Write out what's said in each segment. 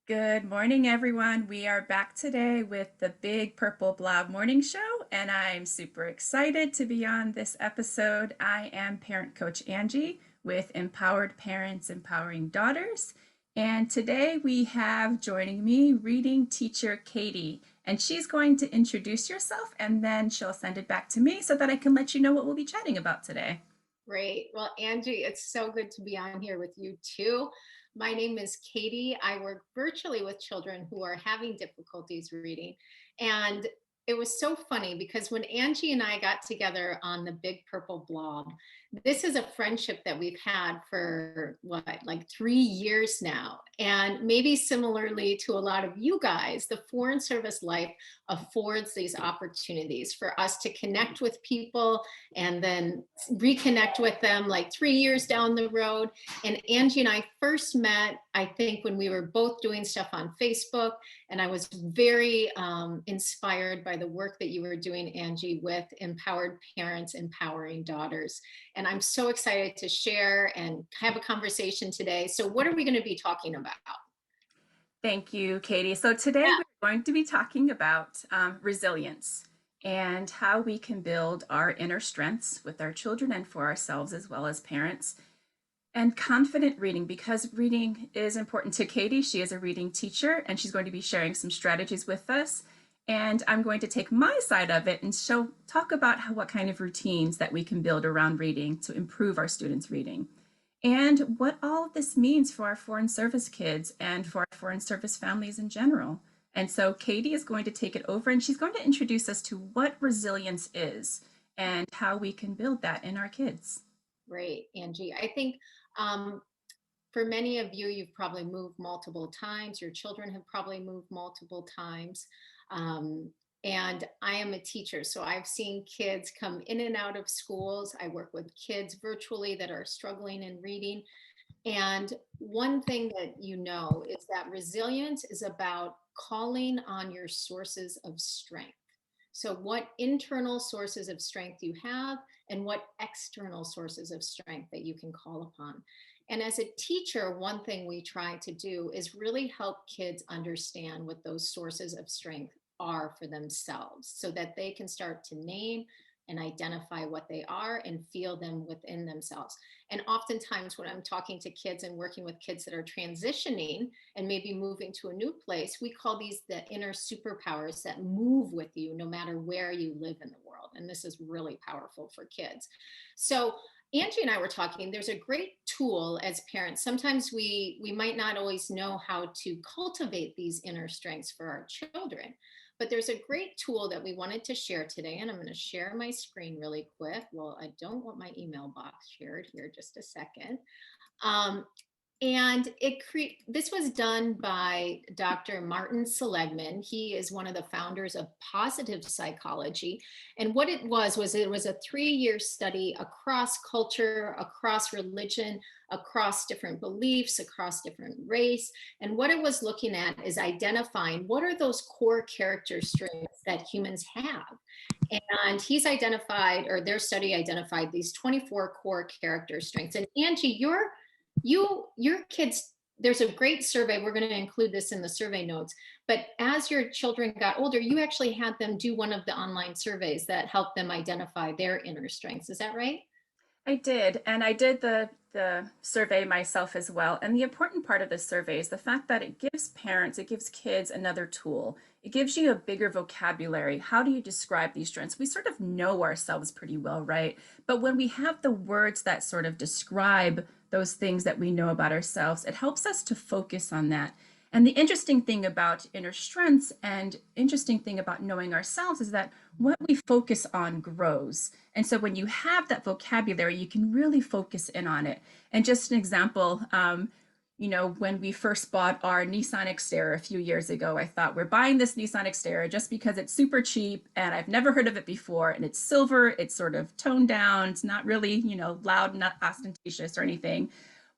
Good morning, everyone. We are back today with the Big Purple Blob Morning Show, and I'm super excited to be on this episode. I am Parent Coach Angie with Empowered Parents, Empowering Daughters. And today we have joining me reading teacher Katie, and she's going to introduce herself and then she'll send it back to me so that I can let you know what we'll be chatting about today. Great. Well, Angie, it's so good to be on here with you too. My name is Katie. I work virtually with children who are having difficulties reading. And it was so funny because when Angie and I got together on the Big Purple Blob, this is a friendship that we've had for like 3 years now. And maybe similarly to a lot of you guys, the Foreign Service life affords these opportunities for us to connect with people and then reconnect with them like 3 years down the road. And Angie and I first met, I think, when we were both doing stuff on Facebook. And I was very inspired by the work that you were doing, Angie, with Empowered Parents, Empowering Daughters. And I'm so excited to share and have a conversation today. So, what are we going to be talking about? Thank you, Katie. So today we're going to be talking about resilience and how we can build our inner strengths with our children and for ourselves as well as parents. And confident reading, because reading is important to Katie. She is a reading teacher and she's going to be sharing some strategies with us. And I'm going to take my side of it and talk about what kind of routines that we can build around reading to improve our students' reading and what all of this means for our foreign service kids and for our foreign service families in general. And so Katie is going to take it over and she's going to introduce us to what resilience is and how we can build that in our kids. Great, Angie. I think for many of you, you've probably moved multiple times. Your children have probably moved multiple times. Um, and I am a teacher, so I've seen kids come in and out of schools. I work with kids virtually that are struggling in reading. And one thing that you know is that resilience is about calling on your sources of strength. So, what internal sources of strength you have, and what external sources of strength that you can call upon. And as a teacher, one thing we try to do is really help kids understand what those sources of strength are for themselves so that they can start to name and identify what they are and feel them within themselves. And oftentimes, when I'm talking to kids and working with kids that are transitioning and maybe moving to a new place, we call these the inner superpowers that move with you no matter where you live in the world. And this is really powerful for kids. So, Angie and I were talking, there's a great tool as parents. Sometimes we might not always know how to cultivate these inner strengths for our children. But there's a great tool that we wanted to share today, and I'm going to share my screen really quick. Well, I don't want my email box shared here, just a second. Um, and this was done by Dr. Martin Seligman. He is one of the founders of positive psychology. And what it was it was a 3-year study across culture, across religion, across different beliefs, across different race. And what it was looking at is identifying what are those core character strengths that humans have. And he's identified, or their study identified, these 24 core character strengths. And Angie, your kids, there's a great survey. We're going to include this in the survey notes. But as your children got older, you actually had them do one of the online surveys that helped them identify their inner strengths. Is that right? I did, and I did the survey myself as well. And the important part of this survey is the fact that it gives parents, it gives kids another tool. It gives you a bigger vocabulary. How do you describe these strengths? We sort of know ourselves pretty well, right? But when we have the words that sort of describe those things that we know about ourselves, it helps us to focus on that. And the interesting thing about inner strengths and interesting thing about knowing ourselves is that what we focus on grows. And so when you have that vocabulary, you can really focus in on it. And just an example, when we first bought our Nissan Xterra a few years ago, I thought we're buying this Nissan Xterra just because it's super cheap and I've never heard of it before. And it's silver, it's sort of toned down, it's not really, loud, not ostentatious or anything.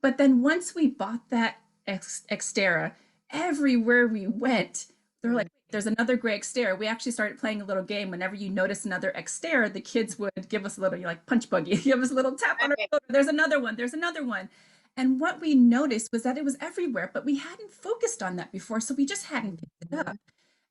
But then once we bought that Xterra, everywhere we went, they're like, there's another gray Xterra. We actually started playing a little game. Whenever you notice another Xterra, the kids would give us a little, punch buggy, give us a little tap on our shoulder. There's another one. There's another one. And what we noticed was that it was everywhere, but we hadn't focused on that before. So we just hadn't picked it Mhm. up.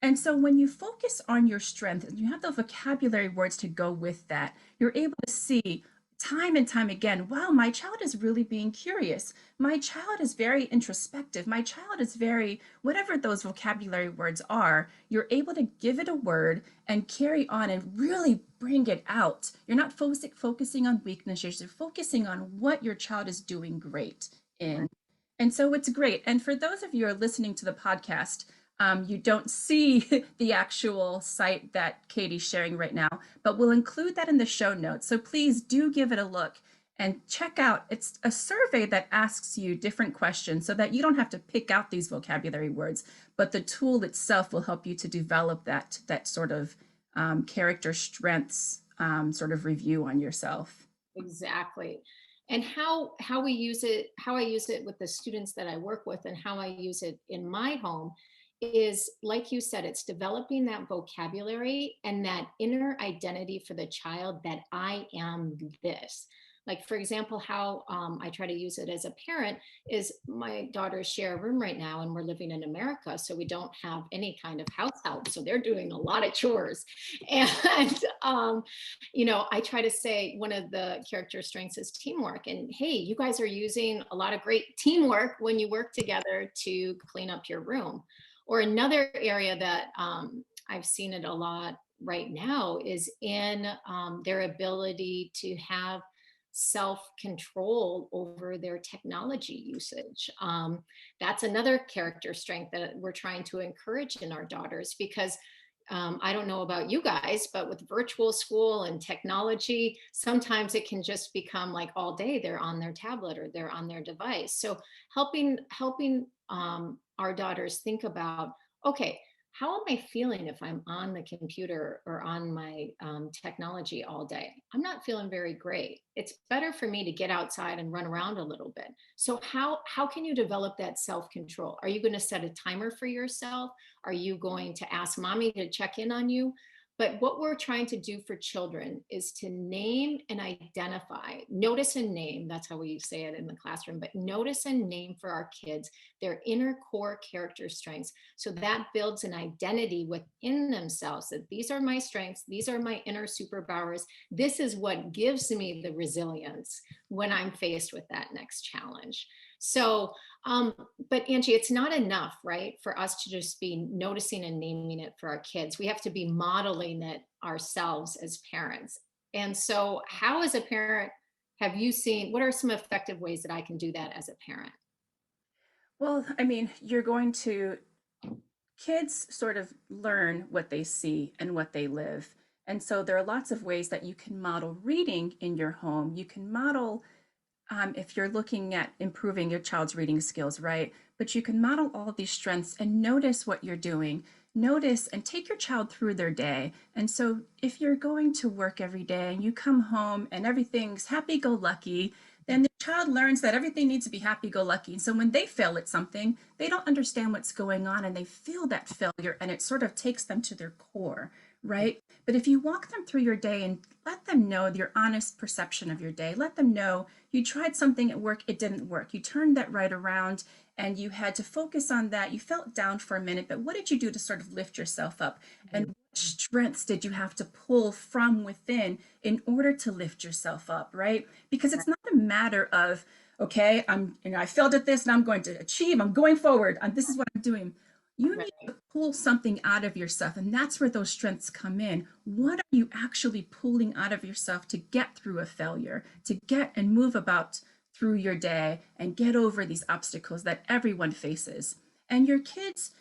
And so when you focus on your strength and you have the vocabulary words to go with that, you're able to see time and time again, wow, my child is really being curious. My child is very introspective. My child is very, whatever those vocabulary words are, you're able to give it a word and carry on and really bring it out. You're not focusing on weaknesses, you're focusing on what your child is doing great in. Right. And so it's great. And for those of you who are listening to the podcast, you don't see the actual site that Katie's sharing right now, but we'll include that in the show notes. So please do give it a look and check out. It's a survey that asks you different questions so that you don't have to pick out these vocabulary words, but the tool itself will help you to develop that sort of character strengths sort of review on yourself. Exactly. And how we use it, how I use it with the students that I work with and how I use it in my home is, like you said, it's developing that vocabulary and that inner identity for the child that I am this. Like, for example, how I try to use it as a parent is my daughters share a room right now and we're living in America. So we don't have any kind of house help. So they're doing a lot of chores. And I try to say one of the character strengths is teamwork. And hey, you guys are using a lot of great teamwork when you work together to clean up your room. Or another area that I've seen it a lot right now is in their ability to have self control over their technology usage. That's another character strength that we're trying to encourage in our daughters because I don't know about you guys, but with virtual school and technology, sometimes it can just become like all day they're on their tablet or they're on their device. So helping our daughters think about, okay, how am I feeling if I'm on the computer or on my technology all day? I'm not feeling very great. It's better for me to get outside and run around a little bit. So how can you develop that self control? Are you going to set a timer for yourself? Are you going to ask mommy to check in on you? But what we're trying to do for children is to name and identify, notice and name, that's how we say it in the classroom, but notice and name for our kids their inner core character strengths. So that builds an identity within themselves that these are my strengths, these are my inner superpowers. This is what gives me the resilience when I'm faced with that next challenge. So um, but Angie, it's not enough, right, for us to just be noticing and naming it for our kids. We have to be modeling it ourselves as parents. And so, how, as a parent, have you seen what are some effective ways that I can do that as a parent? Well, I mean, you're going to kids sort of learn what they see and what they live. And so there are lots of ways that you can model reading in your home. You can model, if you're looking at improving your child's reading skills, right? But you can model all of these strengths and notice what you're doing. Notice and take your child through their day. And so if you're going to work every day and you come home and everything's happy go lucky, then the child learns that everything needs to be happy go lucky. And so when they fail at something, they don't understand what's going on and they feel that failure and it sort of takes them to their core, right? But if you walk them through your day and let them know your honest perception of your day, let them know you tried something at work, it didn't work. You turned that right around and you had to focus on that. You felt down for a minute, but what did you do to sort of lift yourself up? And Mhm. what strengths did you have to pull from within in order to lift yourself up, right? Because it's not a matter of, okay, I failed at this and I'm going to achieve, I'm going forward, and this is what I'm doing. You need Right. to pull something out of yourself, and that's where those strengths come in. What are you actually pulling out of yourself to get through a failure, to get and move about through your day and get over these obstacles that everyone faces? And your kids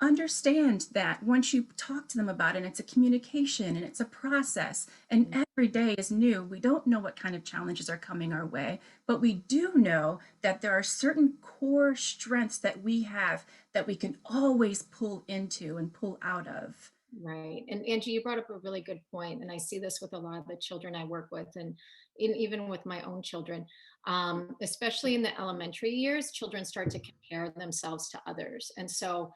understand that once you talk to them about it, and it's a communication and it's a process, and every day is new. We don't know what kind of challenges are coming our way, but we do know that there are certain core strengths that we have that we can always pull into and pull out of. Right. And Angie, you brought up a really good point, and I see this with a lot of the children I work with, and even with my own children, especially in the elementary years, children start to compare themselves to others. And so,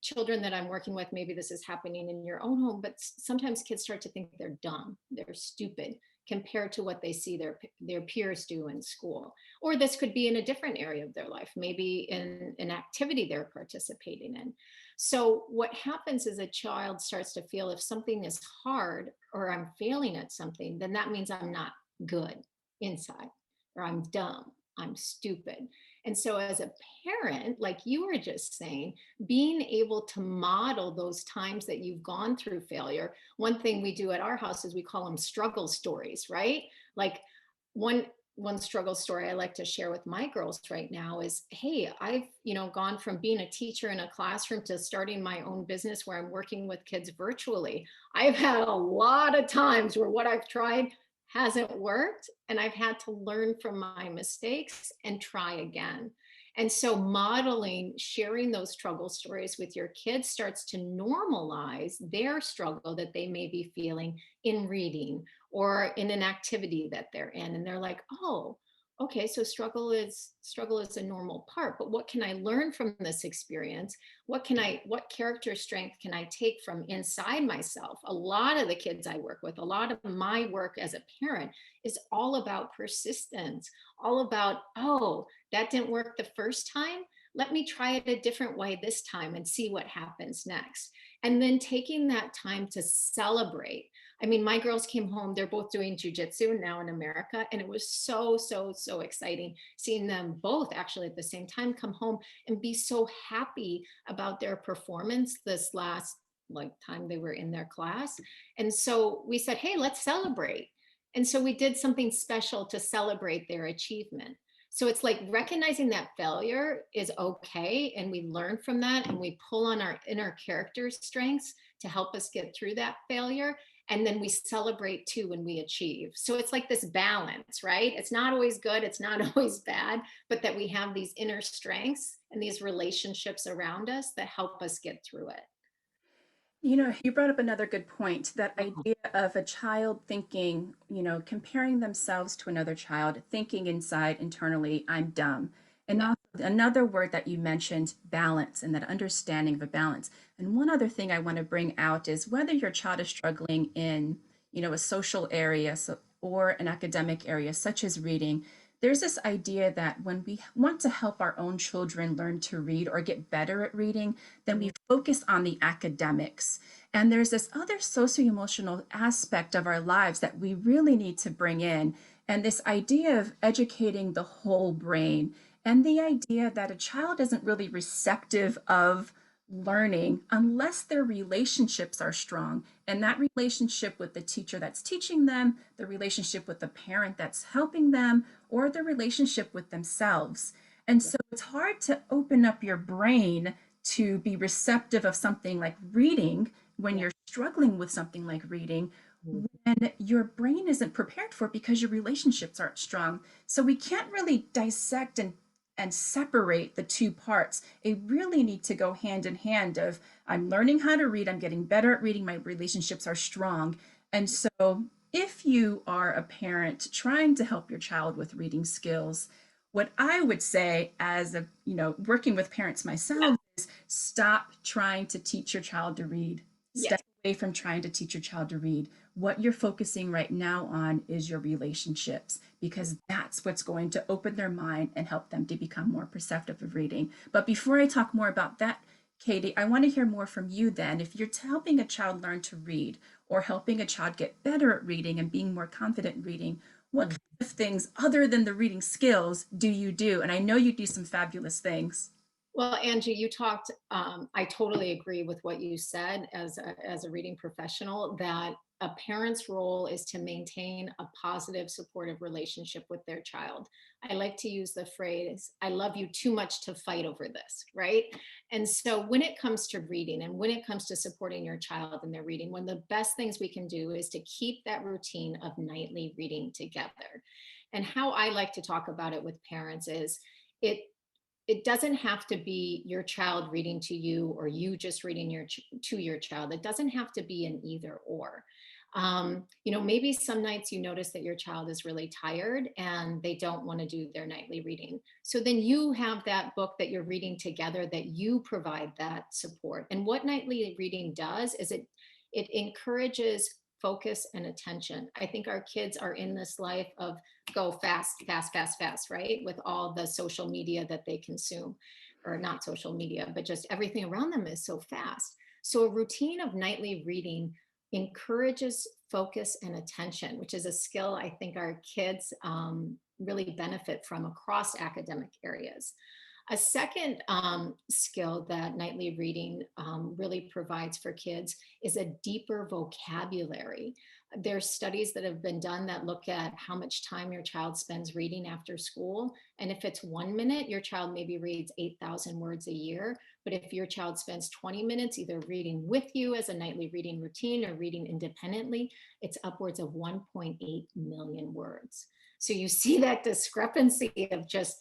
children that I'm working with, maybe this is happening in your own home, but sometimes kids start to think they're dumb, they're stupid. compared to what they see their peers do in school. Or this could be in a different area of their life, maybe in an activity they're participating in. So what happens is a child starts to feel if something is hard or I'm failing at something, then that means I'm not good inside, or I'm dumb, I'm stupid. And so as a parent, like you were just saying, being able to model those times that you've gone through failure. One thing we do at our house is we call them struggle stories, right? Like one one struggle story I like to share with my girls right now is, hey, I've, gone from being a teacher in a classroom to starting my own business where I'm working with kids virtually. I've had a lot of times where what I've tried hasn't worked, and I've had to learn from my mistakes and try again. And so modeling, sharing those struggle stories with your kids starts to normalize their struggle that they may be feeling in reading or in an activity that they're in. And they're like, oh, okay, so struggle is a normal part, but what can I learn from this experience? What character strength can I take from inside myself? A lot of the kids I work with, a lot of my work as a parent is all about persistence, all about, oh, that didn't work the first time. Let me try it a different way this time and see what happens next. And then taking that time to celebrate. I mean, my girls came home, they're both doing jujitsu now in America. And it was so, so, so exciting seeing them both actually at the same time come home and be so happy about their performance this last like time they were in their class. And so we said, hey, let's celebrate. And so we did something special to celebrate their achievement. So it's like recognizing that failure is okay. And we learn from that and we pull on our inner character strengths to help us get through that failure. And then we celebrate too when we achieve. So it's like this balance, right? It's not always good, it's not always bad, but that we have these inner strengths and these relationships around us that help us get through it. You brought up another good point, that idea of a child thinking, comparing themselves to another child, thinking inside internally, I'm dumb. And Yeah. also another word that you mentioned, balance, and that understanding of a balance. And one other thing I want to bring out is whether your child is struggling in, a social area or an academic area, such as reading, there's this idea that when we want to help our own children learn to read or get better at reading, then we focus on the academics. And there's this other socio-emotional aspect of our lives that we really need to bring in. And this idea of educating the whole brain, and the idea that a child isn't really receptive of learning unless their relationships are strong. And that relationship with the teacher that's teaching them, the relationship with the parent that's helping them, or the relationship with themselves. And so it's hard to open up your brain to be receptive of something like reading when Yeah. you're struggling with something like reading, Mhm. when your brain isn't prepared for it because your relationships aren't strong. So we can't really dissect and separate the two parts. They really need to go hand in hand of, I'm learning how to read, I'm getting better at reading, my relationships are strong. And so if you are a parent trying to help your child with reading skills, what I would say as a, working with parents Yeah. myself is stop trying to teach your child to read. Yes. Step away from trying to teach your child to read. What you're focusing right now on is your relationships, because that's what's going to open their mind and help them to become more perceptive of reading. But before I talk more about that, Katie, I want to hear more from you then. If you're helping a child learn to read or helping a child get better at reading and being more confident in reading, what kind of things other than the reading skills do you do? And I know you do some fabulous things. Well, Angie, you talked, I totally agree with what you said as a reading professional, that a parent's role is to maintain a positive, supportive relationship with their child. I like to use the phrase, I love you too much to fight over this, right? And so when it comes to reading and when it comes to supporting your child in their reading, one of the best things we can do is to keep that routine of nightly reading together. And how I like to talk about it with parents is, it it doesn't have to be your child reading to you or you just reading to your child. It doesn't have to be an either or. Maybe some nights you notice that your child is really tired and they don't want to do their nightly reading. So then you have that book that you're reading together, that you provide that support. And what nightly reading does is it encourages focus and attention. I think our kids are in this life of go fast, fast, fast, fast, right? With all the social media that they consume, or not social media, but just everything around them is so fast. So a routine of nightly reading encourages focus and attention, which is a skill I think our kids really benefit from across academic areas. A second skill that nightly reading really provides for kids is a deeper vocabulary. There's studies that have been done that look at how much time your child spends reading after school. And if it's 1 minute, your child maybe reads 8,000 words a year. But if your child spends 20 minutes either reading with you as a nightly reading routine or reading independently, it's upwards of 1.8 million words. So you see that discrepancy of just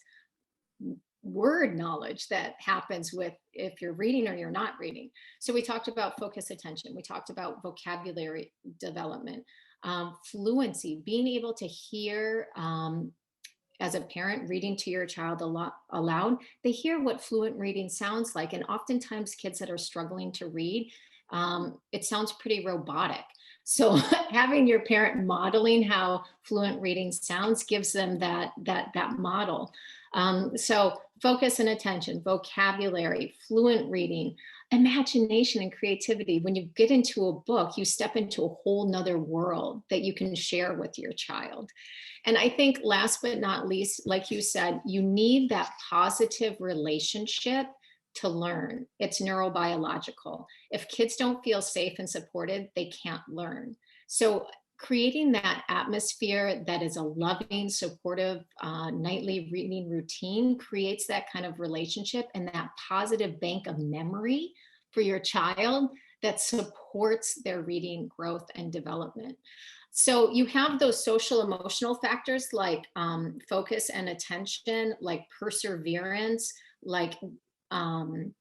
word knowledge that happens with if you're reading or you're not reading. So we talked about focus attention. We talked about vocabulary development, fluency, being able to hear as a parent reading to your child a lot aloud, they hear what fluent reading sounds like. And oftentimes kids that are struggling to read, it sounds pretty robotic. So having your parent modeling how fluent reading sounds gives them that model. So focus and attention, vocabulary, fluent reading, imagination and creativity. When you get into a book, you step into a whole nother world that you can share with your child. And I think last but not least, like you said, you need that positive relationship to learn. It's neurobiological. If kids don't feel safe and supported, they can't learn. So creating that atmosphere that is a loving, supportive, nightly reading routine creates that kind of relationship and that positive bank of memory for your child that supports their reading growth and development. So you have those social emotional factors like focus and attention, like perseverance, like um,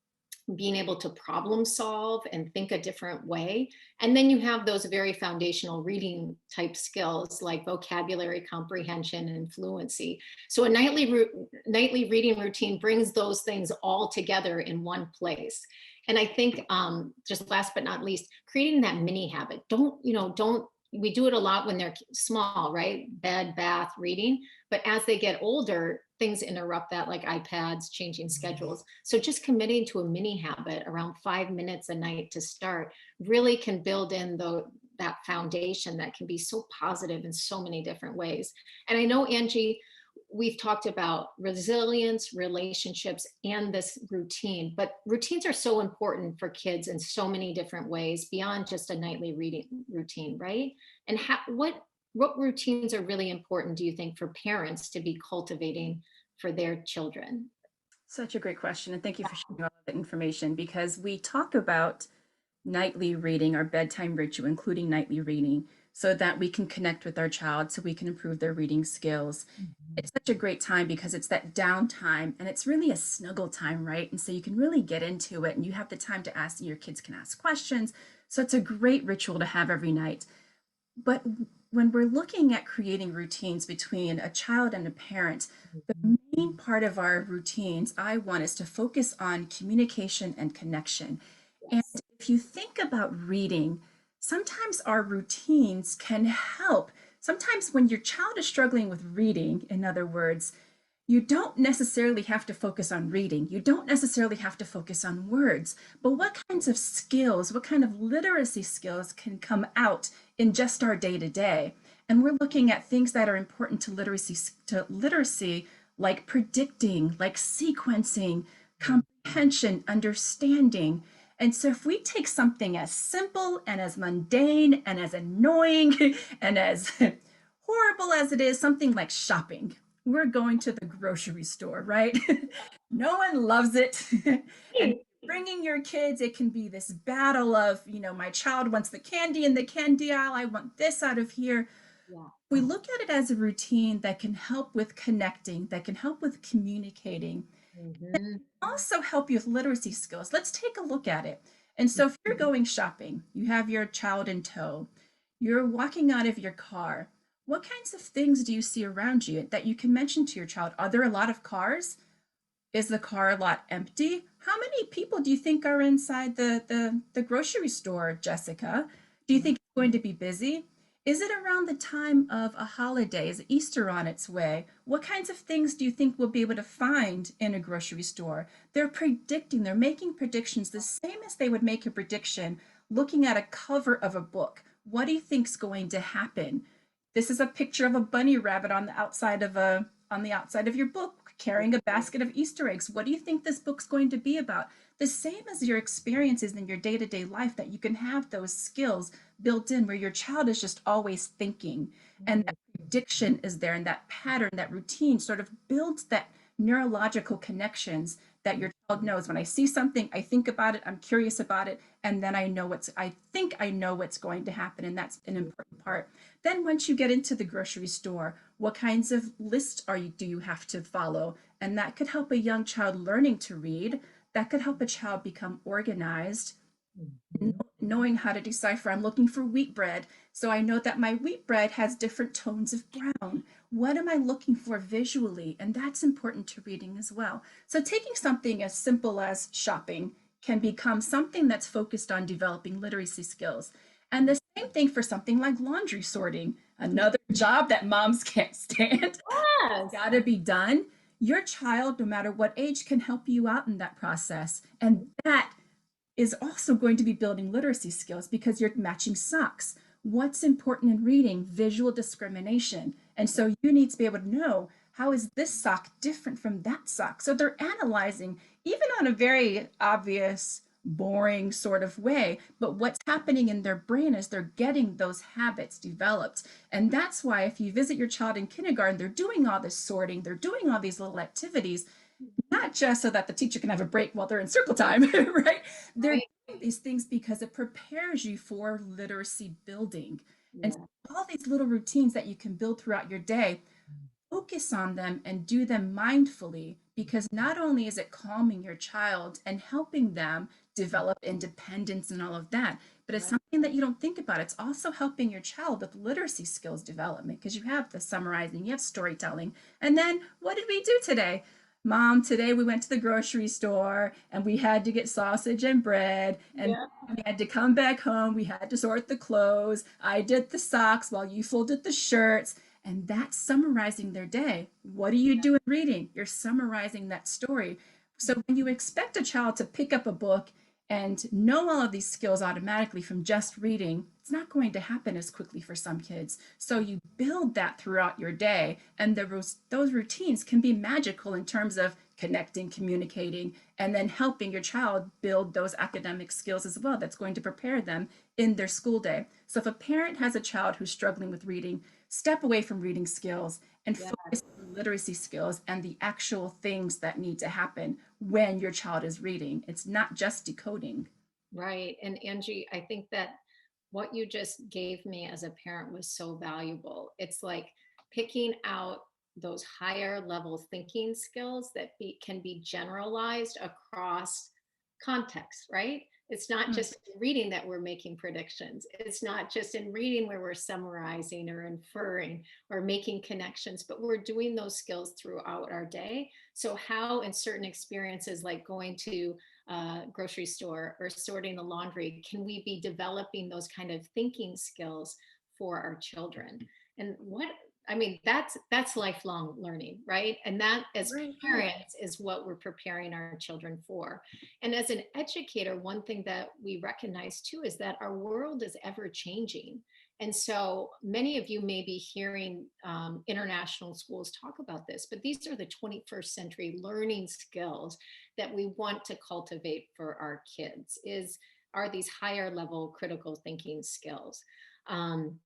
being able to problem solve and think a different way. And then you have those very foundational reading type skills like vocabulary comprehension and fluency. So a nightly reading routine brings those things all together in one place. And I think just last but not least, creating that mini habit. Don't we do it a lot when they're small, right? Bed, bath, reading. But as they get older, things interrupt that, like iPads, changing schedules. So just committing to a mini habit around 5 minutes a night to start really can build in that foundation that can be so positive in so many different ways. And I know, Angie, we've talked about resilience, relationships, and this routine, but routines are so important for kids in so many different ways beyond just a nightly reading routine, right? And what routines are really important, do you think, for parents to be cultivating for their children? Such a great question. And thank you for sharing all that information because we talk about nightly reading, our bedtime ritual, including nightly reading, so that we can connect with our child, so we can improve their reading skills. It's such a great time because it's that downtime and it's really a snuggle time, right? And so you can really get into it and you have the time to ask, your kids can ask questions. So it's a great ritual to have every night. But when we're looking at creating routines between a child and a parent, the main part of our routines I want is to focus on communication and connection. And Yes. if you think about reading, sometimes our routines can help. Sometimes when your child is struggling with reading, in other words, you don't necessarily have to focus on reading. You don't necessarily have to focus on words. But what kinds of skills, what kind of literacy skills can come out in just our day to day? And we're looking at things that are important to literacy, like predicting, like sequencing, comprehension, understanding. And so if we take something as simple and as mundane and as annoying and as horrible as it is, something like shopping, we're going to the grocery store, right? No one loves it. And bringing your kids, it can be this battle of, my child wants the candy in the candy aisle. I want this out of here. Yeah. We look at it as a routine that can help with connecting, that can help with communicating, Mhm. also help you with literacy skills. Let's take a look at it. And so if you're going shopping, you have your child in tow, you're walking out of your car, what kinds of things do you see around you that you can mention to your child? Are there a lot of cars? Is the car lot empty? How many people do you think are inside the grocery store, Jessica? Do you think going to be busy? Is it around the time of a holiday? Is Easter on its way? What kinds of things do you think we'll be able to find in a grocery store? They're making predictions the same as they would make a prediction looking at a cover of a book. What do you think's going to happen? This is a picture of a bunny rabbit on the outside of your book carrying a basket of Easter eggs. What do you think this book's going to be about? The same as your experiences in your day-to-day life, that you can have those skills built in where your child is just always thinking, and that prediction is there, and that pattern, that routine sort of builds that neurological connections that your child knows. When I see something, I think about it, I'm curious about it, and then I think I know what's going to happen, and that's an important part. Then once you get into the grocery store, what kinds of lists do you have to follow? And that could help a young child learning to read. That could help a child become organized, Mhm. knowing how to decipher. I'm looking for wheat bread, so I know that my wheat bread has different tones of brown. What am I looking for visually? And that's important to reading as well. So taking something as simple as shopping can become something that's focused on developing literacy skills. And the same thing for something like laundry sorting, another job that moms can't stand. Yes. Got to be done. Your child, no matter what age, can help you out in that process. And that is also going to be building literacy skills because you're matching socks. What's important in reading? Visual discrimination. And so you need to be able to know, how is this sock different from that sock? So they're analyzing, even on a very obvious, boring sort of way, but what's happening in their brain is they're getting those habits developed. And that's why if you visit your child in kindergarten, they're doing all this sorting, they're doing all these little activities, not just so that the teacher can have a break while they're in circle time, right? They're Right. doing these things because it prepares you for literacy building. And so Yeah. all these little routines that you can build throughout your day, focus on them and do them mindfully, because not only is it calming your child and helping them develop independence and all of that, but it's Right. something that you don't think about. It's also helping your child with literacy skills development because you have the summarizing, you have storytelling. And then what did we do today? Mom, today we went to the grocery store and we had to get sausage and bread, and Yeah. we had to come back home. We had to sort the clothes. I did the socks while you folded the shirts. And that's summarizing their day. What do you do in reading? You're summarizing that story. So when you expect a child to pick up a book and know all of these skills automatically from just reading, it's not going to happen as quickly for some kids. So you build that throughout your day, and those routines can be magical in terms of connecting, communicating, and then helping your child build those academic skills as well. That's going to prepare them in their school day. So if a parent has a child who's struggling with reading, step away from reading skills and Yeah. focus on literacy skills and the actual things that need to happen when your child is reading. It's not just decoding. Right. And Angie, I think that what you just gave me as a parent was so valuable. It's like picking out those higher level thinking skills that can be generalized across context, right? It's not Mm. just in reading that we're making predictions. It's not just in reading where we're summarizing or inferring or making connections, but we're doing those skills throughout our day. So, how in certain experiences, like going to grocery store or sorting the laundry, can we be developing those kind of thinking skills for our children? And what I mean, that's lifelong learning, right? And that as Right, right. parents is what we're preparing our children for. And as an educator, one thing that we recognize too is that our world is ever changing. And so many of you may be hearing international schools talk about this, but these are the 21st century learning skills that we want to cultivate for our kids is are these higher level critical thinking skills. Um,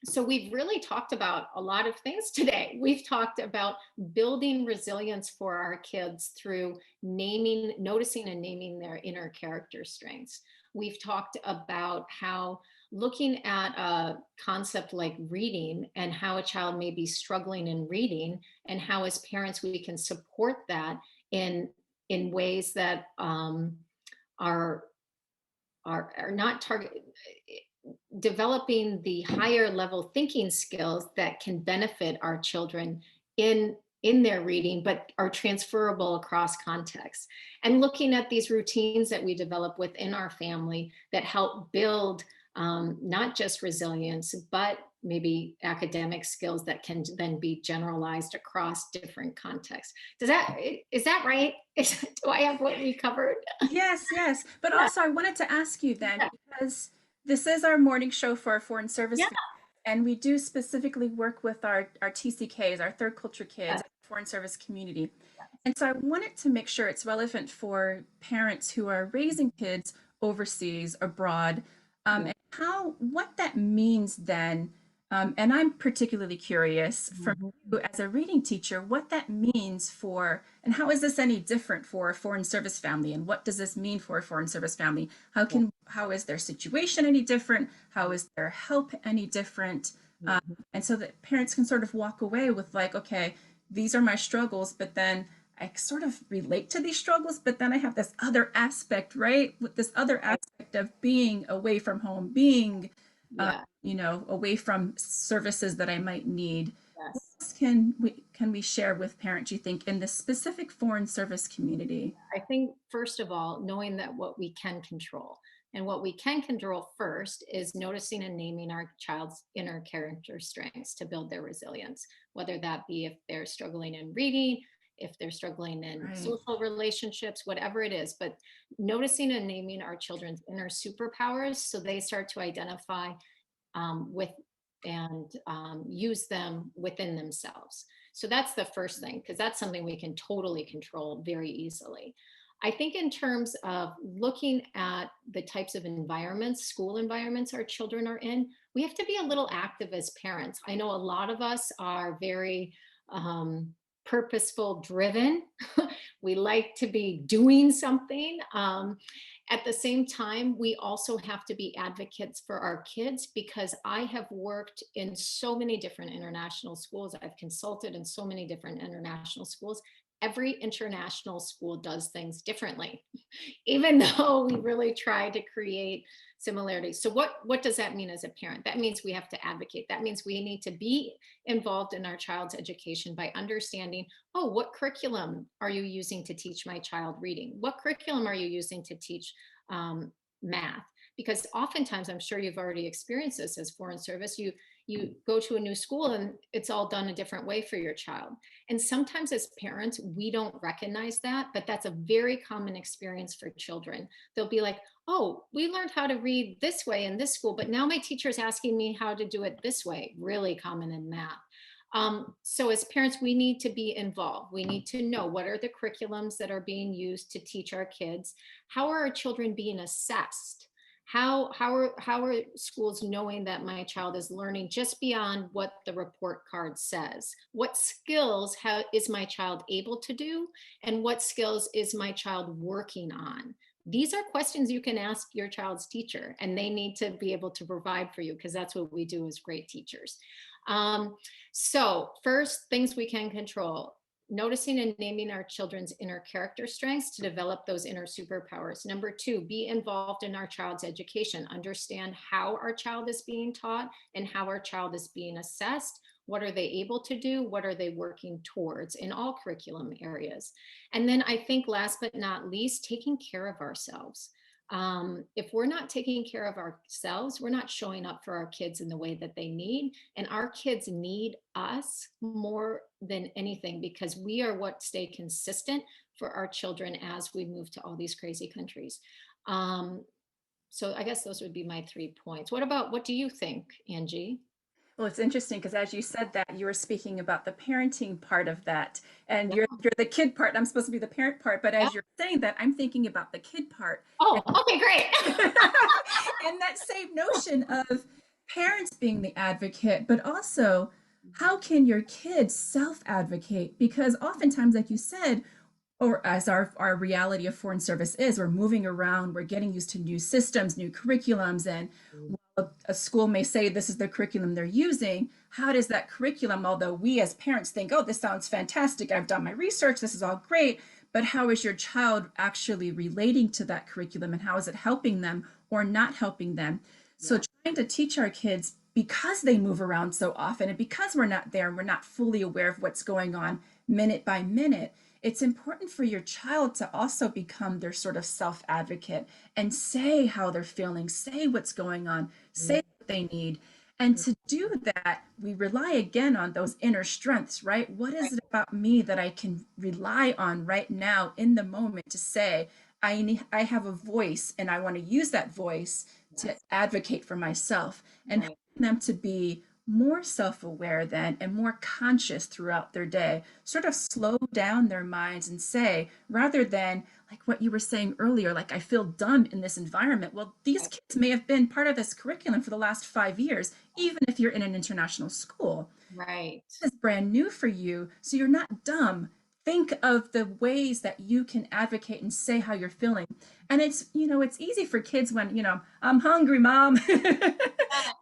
so we've really talked about a lot of things today. We've talked about building resilience for our kids through naming, noticing and naming their inner character strengths. We've talked about how looking at a concept like reading and how a child may be struggling in reading, and how as parents we can support that in ways that are are not target developing the higher level thinking skills that can benefit our children in their reading but are transferable across contexts, and looking at these routines that we develop within our family that help build not just resilience, but maybe academic skills that can then be generalized across different contexts. Is that right? Do I have what we covered? Yes, yes. But Yeah, also, I wanted to ask you then, yeah, because this is our morning show for our foreign service yeah, families, and we do specifically work with our TCKs, our third culture kids, yeah, foreign service community. And so I wanted to make sure it's relevant for parents who are raising kids overseas, abroad, yeah. and what that means then. And I'm particularly curious from Mhm. you as a reading teacher, what that means for, and how is this any different for a foreign service family? And what does this mean for a foreign service family? Yeah. How is their situation any different? How is their help any different? Mhm. And so that parents can sort of walk away with like, okay, these are my struggles, but then I sort of relate to these struggles, but then I have this other aspect, right? With this other Right. aspect of being away from home, being, Yeah. away from services that I might need. What Yes. else can we share with parents, you think, in this specific foreign service community? I think, first of all, knowing that what we can control. And what we can control first is noticing and naming our child's inner character strengths to build their resilience, whether that be if they're struggling in reading, if they're struggling in Right. social relationships, whatever it is. But noticing and naming our children's inner superpowers so they start to identify with and use them within themselves. So that's the first thing, because that's something we can totally control very easily. I think, in terms of looking at the types of environments, school environments our children are in, we have to be a little active as parents. I know a lot of us are very purposeful driven. We like to be doing something. At the same time, we also have to be advocates for our kids, because I have worked in so many different international schools. I've consulted in so many different international schools. Every international school does things differently, even though we really try to create similarities. So what does that mean as a parent? That means we have to advocate. That means we need to be involved in our child's education by understanding, oh, what curriculum are you using to teach my child reading? What curriculum are you using to teach math? Because oftentimes, I'm sure you've already experienced this as foreign service, you go to a new school and it's all done a different way for your child. And sometimes, as parents, we don't recognize that, but that's a very common experience for children. They'll be like, oh, we learned how to read this way in this school, but now my teacher's asking me how to do it this way. Really common in math. So, as parents, we need to be involved. We need to know what are the curriculums that are being used to teach our kids. How are our children being assessed? How are schools knowing that my child is learning just beyond what the report card says? What skills is my child able to do, and what skills is my child working on? These are questions you can ask your child's teacher, and they need to be able to provide for you, because that's what we do as great teachers. Um, so, first, things we can control: noticing and naming our children's inner character strengths to develop those inner superpowers. Number two, be involved in our child's education. Understand how our child is being taught and how our child is being assessed. What are they able to do? What are they working towards in all curriculum areas? And then, I think, last but not least, taking care of ourselves. If we're not taking care of ourselves, we're not showing up for our kids in the way that they need. And our kids need us more than anything, because we are what stay consistent for our children as we move to all these crazy countries. Um, so I guess those would be my 3 points. What do you think, Angie? Well, it's interesting because as you said that, you were speaking about the parenting part of that, and Yeah. you're the kid part. I'm supposed to be the parent part, but Yeah. as you're saying that, I'm thinking about the kid part, Oh, okay, great. and that same notion of parents being the advocate, but also how can your kids self-advocate? Because oftentimes, like you said, or as our reality of foreign service is, we're moving around, we're getting used to new systems, new curriculums, and while a school may say this is the curriculum they're using, how does that curriculum, although we as parents think, oh, this sounds fantastic, I've done my research, this is all great, but how is your child actually relating to that curriculum, and how is it helping them or not helping them? So Yeah. trying to teach our kids, because they move around so often and because we're not there and we're not fully aware of what's going on minute by minute, it's important for your child to also become their sort of self advocate and say how they're feeling, say what's going on, say Mm, what they need. And mm, to do that, we rely again on those inner strengths, right? What right, is it about me that I can rely on right now in the moment to say, I have a voice and I want to use that voice to yes, advocate for myself, and right, helping them to be more self-aware then and more conscious throughout their day, sort of slow down their minds and say, rather than like what you were saying earlier, like I feel dumb in this environment. Well, these right, kids may have been part of this curriculum for the last 5 years, even if you're in an international school. right, This is brand new for you, so you're not dumb. Think of the ways that you can advocate and say how you're feeling. And it's easy for kids when, I'm hungry, mom. yeah,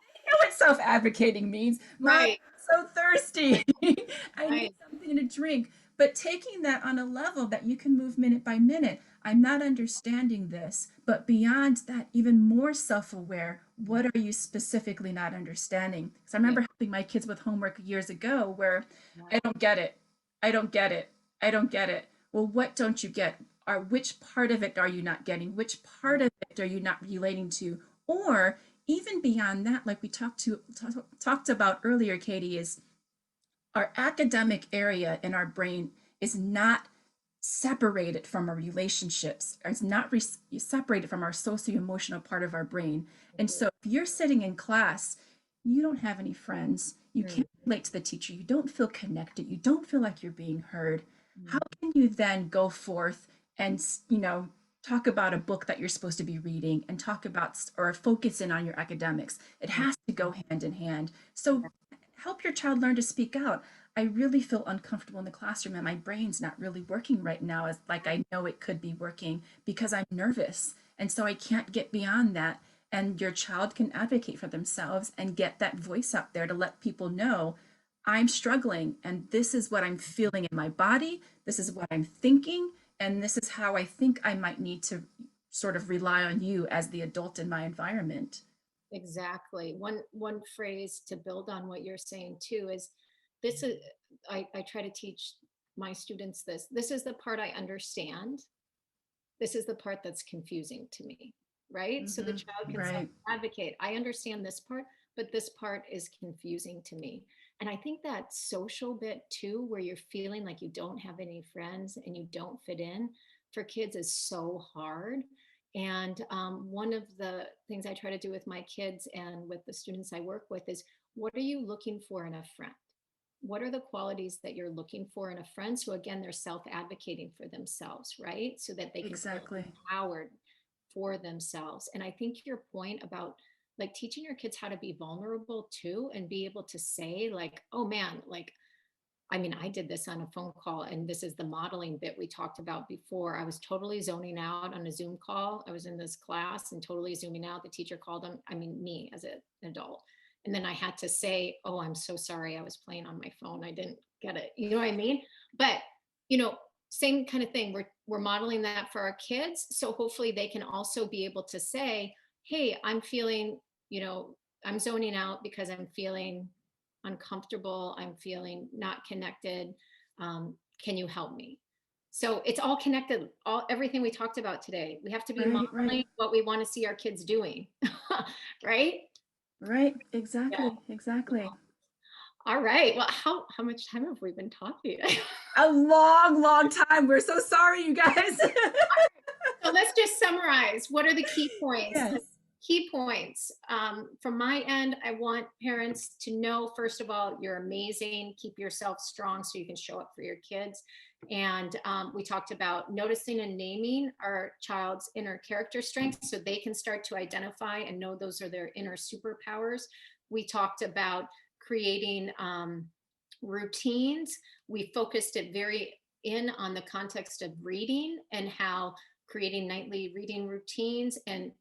What self-advocating means. Mom, I'm right, so thirsty. I need right, something to drink. But taking that on a level that you can move minute by minute. I'm not understanding this. But beyond that, even more self-aware, what are you specifically not understanding? Because I yeah, remember helping my kids with homework years ago where yeah, I don't get it. I don't get it. I don't get it. Well, what don't you get? Or which part of it are you not getting? Which part right, of it are you not relating to? Or even beyond that, like we talked about earlier, Katie, is our academic area in our brain is not separated from our relationships, or it's not separated from our socio-emotional part of our brain. And agree. so if you're sitting in class, you don't have any friends, you Mm, can't relate to the teacher, you don't feel connected, you don't feel like you're being heard. How mm, can you then go forth and talk about a book that you're supposed to be reading and talk about or focus in on your academics? It mm, has to go hand in hand. So yeah, help your child learn to speak out. I really feel uncomfortable in the classroom and my brain's not really working right now as like I know it could be working because I'm nervous. And so I can't get beyond that. And your child can advocate for themselves and get that voice out there to let people know I'm struggling and this is what I'm feeling in my body. This is what I'm thinking. And this is how I think I might need to sort of rely on you as the adult in my environment. exactly. One phrase to build on what you're saying too is this is I try to teach my students this. This is the part I understand. This is the part that's confusing to me, right? So the Hmm. child can self Right. advocate. I understand this part, but this part is confusing to me. And I think that social bit too, where you're feeling like you don't have any friends and you don't fit in for kids is so hard. And one of the things I try to do with my kids and with the students I work with is what are you looking for in a friend? What are the qualities that you're looking for in a friend? So again, they're self-advocating for themselves, right? So that they can feel Exactly. empowered for themselves. And I think your point about like teaching your kids how to be vulnerable too and be able to say like, oh man, like I mean, I did this on a phone call, and this is the modeling bit we talked about before. I was totally zoning out on a Zoom call. I was in this class and totally zooming out. The teacher called them, I mean, me as an adult. And then I had to say, oh, I'm so sorry. I was playing on my phone. I didn't get it. You know what I mean? But, you know, same kind of thing. We're modeling that for our kids. So hopefully they can also be able to say, hey, I'm feeling, you know, I'm zoning out because I'm feeling uncomfortable, I'm feeling not connected. Can you help me? So it's all connected, all everything we talked about today. We have to be Right, right. modeling what we want to see our kids doing. Right? Right, Yeah. exactly, exactly. All right. Well, how much time have we been talking? A long, long time. We're so sorry, you guys. So let's just summarize. What are the key points? The Yes. key points. From my end, I want parents to know, first of all, you're amazing. Keep yourself strong so you can show up for your kids. And we talked about noticing and naming our child's inner character strengths so they can start to identify and know those are their inner superpowers. We talked about creating routines. We focused it very in on the context of reading and how creating nightly reading routines and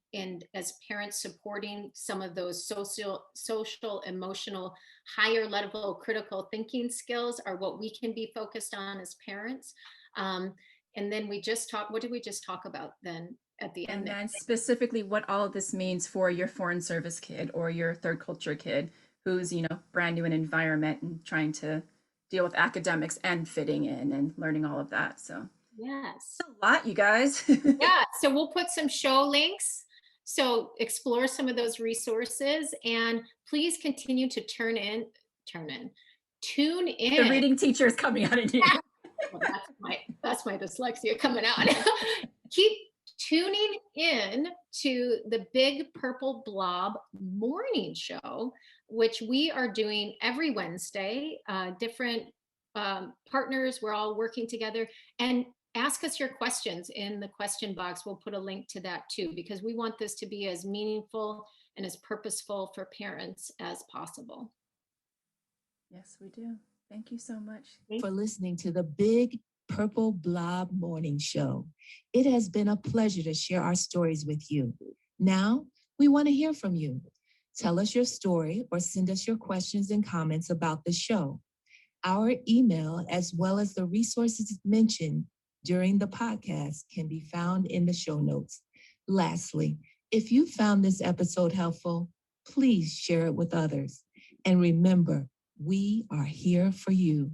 as parents supporting some of those social emotional higher level critical thinking skills are what we can be focused on as parents. And then we just talked, what did we just talk about then at the end And there? then specifically what all of this means for your foreign service kid or your third culture kid who's, brand new in environment and trying to deal with academics and fitting in and learning all of that. So Yes. a lot, you guys. Yeah, so we'll put some show links. So explore some of those resources and please continue to tune The in. reading teacher is coming out of you. Well, that's my dyslexia coming out. Keep tuning in to the Big Purple Blob morning show, which we are doing every Wednesday. Different partners, we're all working together. And ask us your questions in the question box. We'll put a link to that too, because we want this to be as meaningful and as purposeful for parents as possible. Yes, we do. Thank you so much. For listening to the Big Purple Blob Morning Show. It has been a pleasure to share our stories with you. Now, we want to hear from you. Tell us your story or send us your questions and comments about the show. Our email, as well as the resources mentioned during the podcast, can be found in the show notes. Lastly, if you found this episode helpful, please share it with others. And remember, we are here for you.